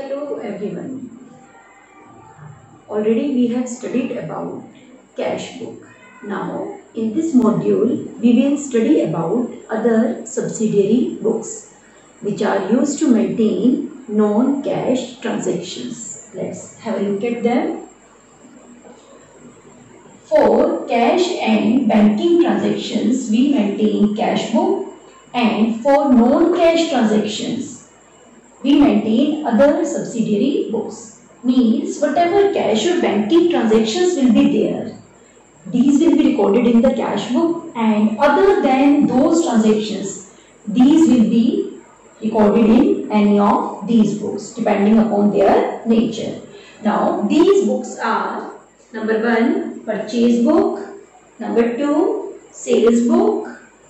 Hello everyone. Already we have studied about cash book. Now in this module we will study about other subsidiary books which are used to maintain non-cash transactions. Let's have a look at them. For cash and banking transactions we maintain cash book, and for non-cash transactions we maintain other subsidiary books. Means whatever cash or banking transactions will be there, these will be recorded in the cash book, and other than those transactions, these will be recorded in any of these books depending upon their nature. Now these books are: number 1, purchase book; number 2, sales book;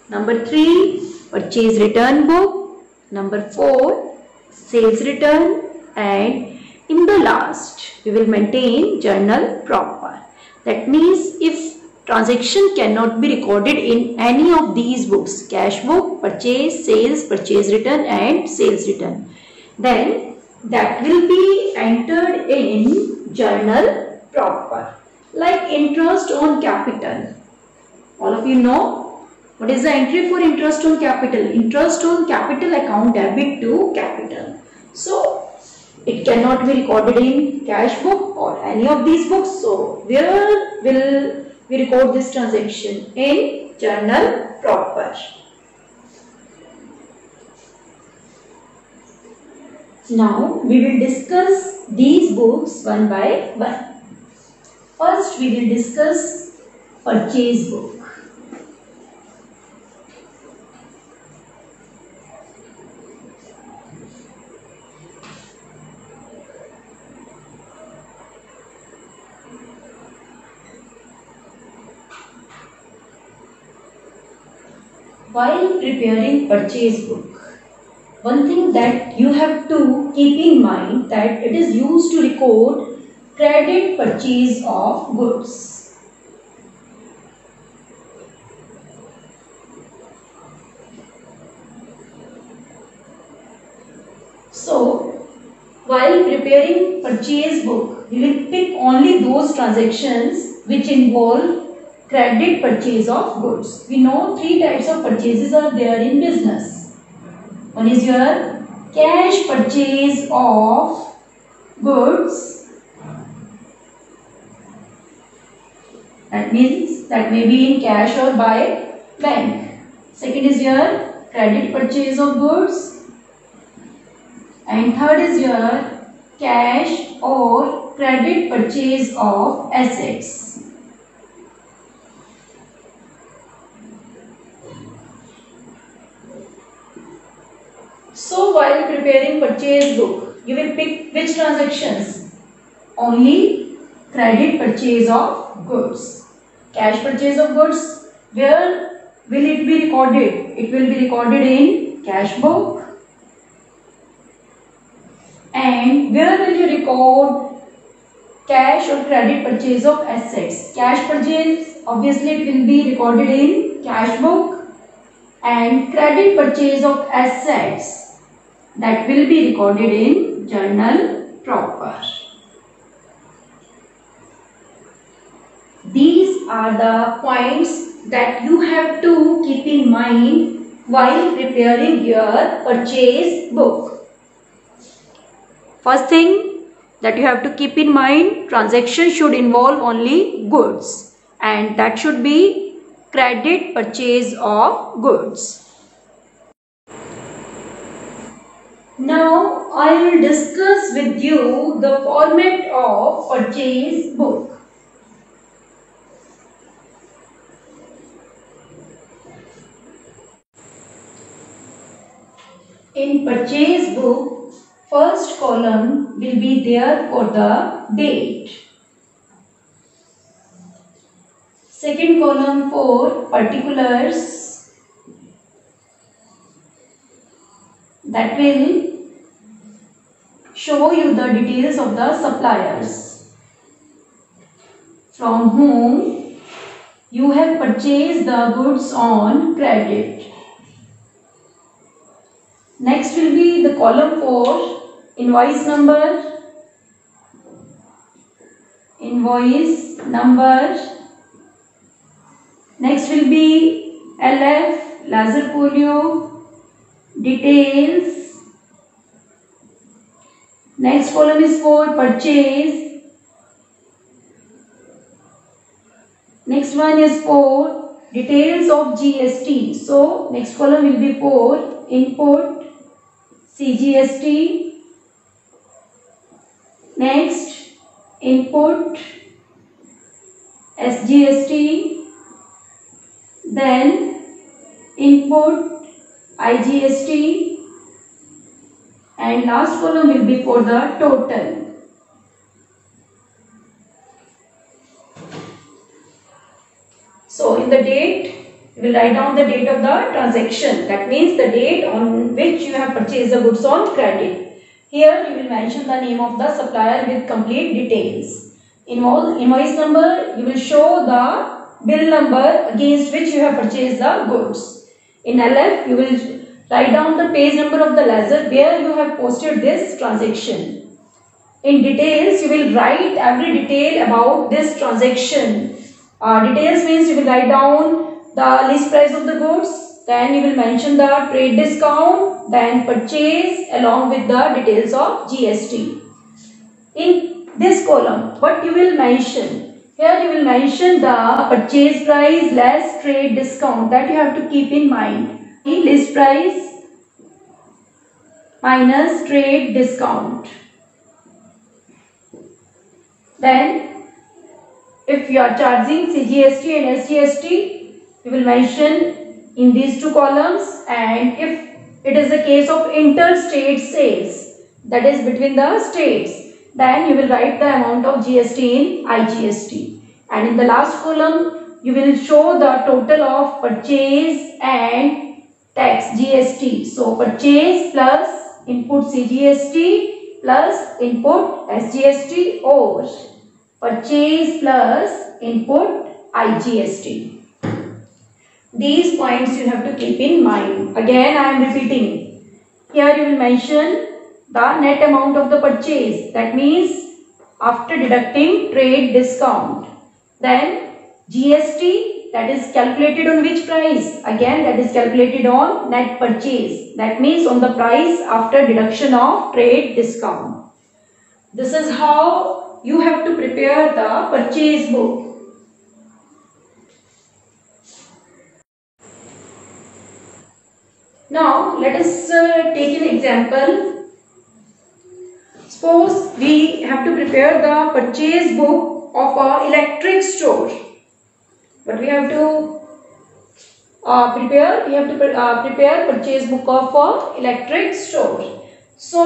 number 3, purchase return book; number 4, sales return; and in the last we will maintain journal proper. That means if transaction cannot be recorded in any of these books, cash book, purchase, sales, purchase return and sales return, then that will be entered in journal proper. Like interest on capital, all of you know what is the entry for interest on capital. Interest on capital account debit to capital. So it cannot be recorded in cash book or any of these books. So where will we record this transaction? In journal proper. Now we will discuss these books one by one. First we will discuss purchase book. While preparing purchase book, one thing that you have to keep in mind that it is used to record credit purchase of goods. So, while preparing purchase book, we will pick only those transactions which involve credit purchase of goods. We know 3 types of purchases are there in business. One is your cash purchase of goods. That means that may be in cash or by bank. Second is your credit purchase of goods. And third is your cash or credit purchase of assets. So while preparing purchase book, you will pick which transactions? Only credit purchase of goods. Cash purchase of goods, where will it be recorded? It will be recorded in cash book. And where will you record cash or credit purchase of assets? Cash purchase, obviously it will be recorded in cash book, and credit purchase of assets, that will be recorded in journal proper. These are the points that you have to keep in mind while preparing your purchase book. First thing that you have to keep in mind, transaction should involve only goods, and that should be credit purchase of goods. Now I will discuss with you the format of purchase book. In purchase book, first column will be there for the date. Second column for particulars, that will show you the details of the suppliers from whom you have purchased the goods on credit. Next will be the column for invoice number, next will be LF, laser folio, details. Next column is for purchase. Next one is for details of GST. So next column will be for input CGST. Next input SGST. Then input IGST. And last column will be for the total. So in the date, you will write down the date of the transaction. That means the date on which you have purchased the goods on credit. Here you will mention the name of the supplier with complete details. Invoice number, you will show the bill number against which you have purchased the goods. In LF, you will write down the page number of the ledger where you have posted this transaction. In details, you will write every detail about this transaction. Details means you will write down the list price of the goods, then you will mention the trade discount, then purchase along with the details of GST. In this column, what you will mention? Here you will mention the purchase price less trade discount, that you have to keep in mind. List price minus trade discount. Then if you are charging CGST and SGST, you will mention in these two columns, and if it is a case of interstate sales, that is between the states, then you will write the amount of GST in IGST. And in the last column, you will show the total of purchase and tax GST. So purchase plus input CGST plus input SGST, or purchase plus input IGST. These points you have to keep in mind. Again I am repeating. Here you will mention the net amount of the purchase. That means after deducting trade discount. Then GST, that is calculated on which price? Again that is calculated on net purchase. That means on the price after deduction of trade discount. This is how you have to prepare the purchase book. Now let us take an example. Suppose we have to prepare the purchase book of an electric store. But we have to prepare purchase book of an electric store. So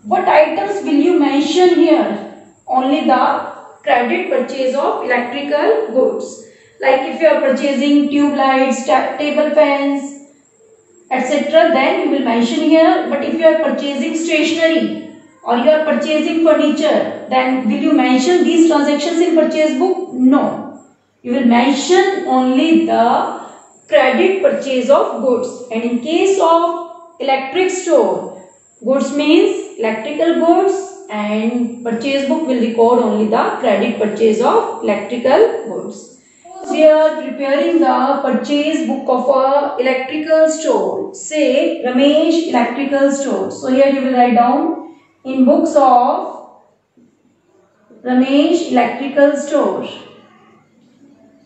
what items will you mention here? Only the credit purchase of electrical goods. Like if you are purchasing tube lights, table fans, etc., then you will mention here. But if you are purchasing stationery or you are purchasing furniture, then will you mention these transactions in purchase book? No. You will mention only the credit purchase of goods. And in case of electric store, goods means electrical goods, and purchase book will record only the credit purchase of electrical goods. We are preparing the purchase book of a electrical store. Say Ramesh electrical store. So here you will write down in books of Ramesh electrical store.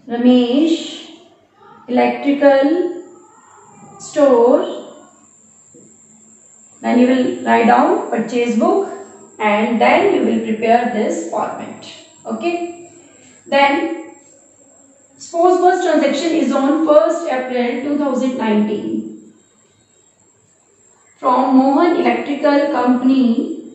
Ramesh electrical store. Then you will write down purchase book, and then you will prepare this format. Okay. Then suppose first transaction is on 1st April 2019 from Mohan Electrical Company.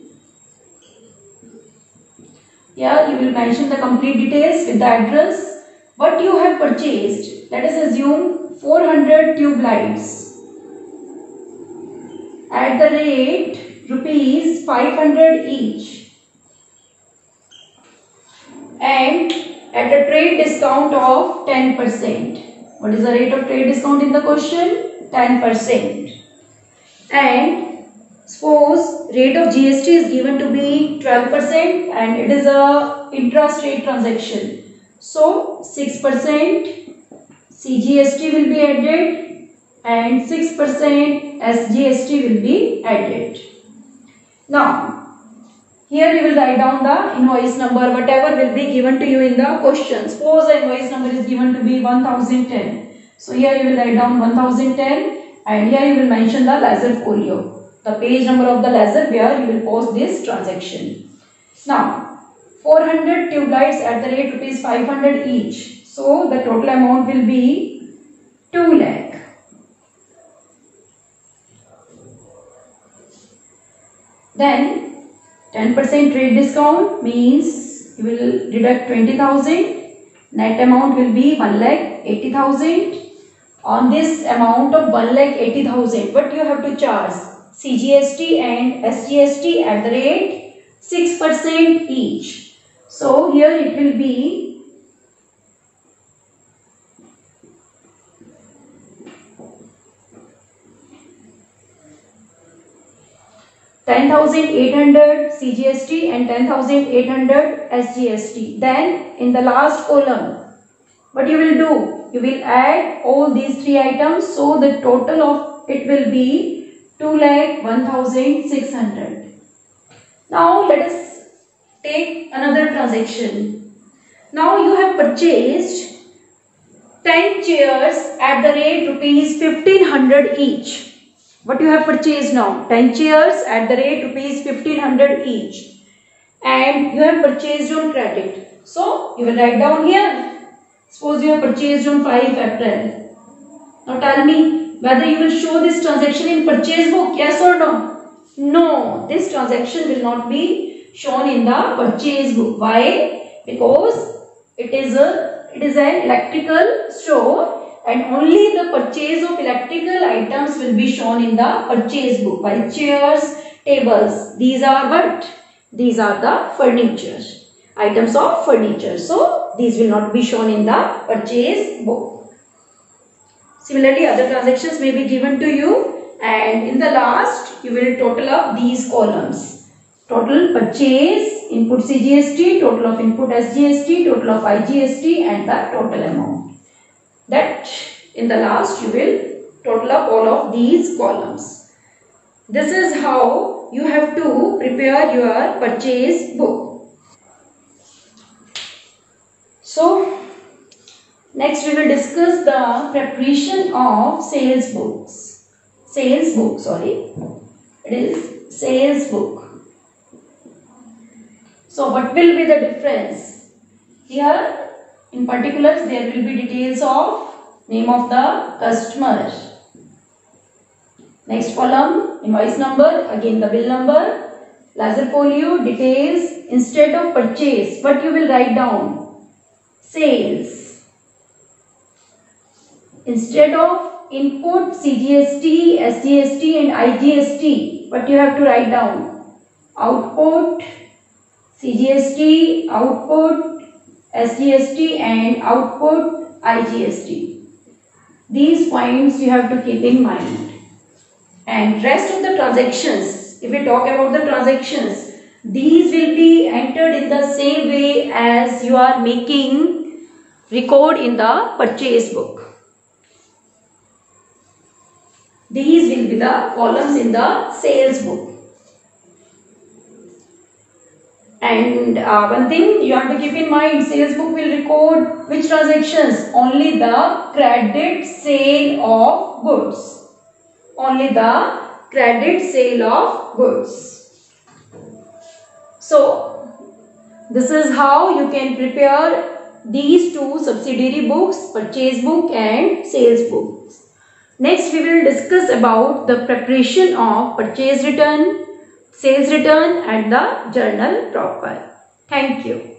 Here you will mention the complete details with the address. What you have purchased, let us assume 400 tube lights at the rate rupees 500 each, and at a trade discount of 10%. What is the rate of trade discount in the question? 10%. And Suppose rate of GST is given to be 12% and it is a intra-state transaction. So 6% CGST will be added and 6% SGST will be added. Now, here you will write down the invoice number, whatever will be given to you in the question. Suppose the invoice number is given to be 1010. So here you will write down 1010 and here you will mention the ledger folio, the page number of the ledger where you will post this transaction. Now, 400 tube lights at the rate rupees 500 each. So the total amount will be 2 lakh. Then 10% trade discount means you will deduct 20,000. Net amount will be 1,80,000. On this amount of 1,80,000, what you have to charge? CGST and SGST at the rate 6% each. So here it will be 10,800 CGST and 10,800 SGST. Then in the last column, what you will do? You will add all these three items. So the total of it will be 2,01,600. Now let us take another transaction. Now you have purchased 10 chairs at the rate rupees 1,500 each. What you have purchased now? 10 chairs at the rate rupees 1,500 each. And you have purchased on credit. So you will write down here. Suppose you have purchased on 5 April. Now tell me whether you will show this transaction in purchase book, yes or no? No, this transaction will not be shown in the purchase book. Why? Because it is an electrical store and only the purchase of electrical items will be shown in the purchase book. While chairs, tables, these are what? These are the furniture, items of furniture. So these will not be shown in the purchase book. Similarly, other transactions may be given to you, and in the last you will total up these columns. Total purchase, input CGST, total of input SGST, total of IGST and the total amount. That in the last you will total up all of these columns. This is how you have to prepare your purchase book. So next we will discuss the preparation of sales books. Sales book, sorry. It is sales book. So what will be the difference? Here in particulars there will be details of name of the customer. Next column, invoice number, again the bill number, ledger folio, details. Instead of purchase, what you will write down? Sales. Instead of input CGST, SGST and IGST, what you have to write down? Output CGST, output SGST and output IGST. These points you have to keep in mind. And rest of the transactions, if we talk about the transactions, these will be entered in the same way as you are making record in the purchase book. These will be the columns in the sales book. And one thing you have to keep in mind, sales book will record which transactions? Only the credit sale of goods. Only the credit sale of goods. So this is how you can prepare these two subsidiary books, purchase book and sales books. Next we will discuss about the preparation of purchase return, sales return and the journal proper. Thank you.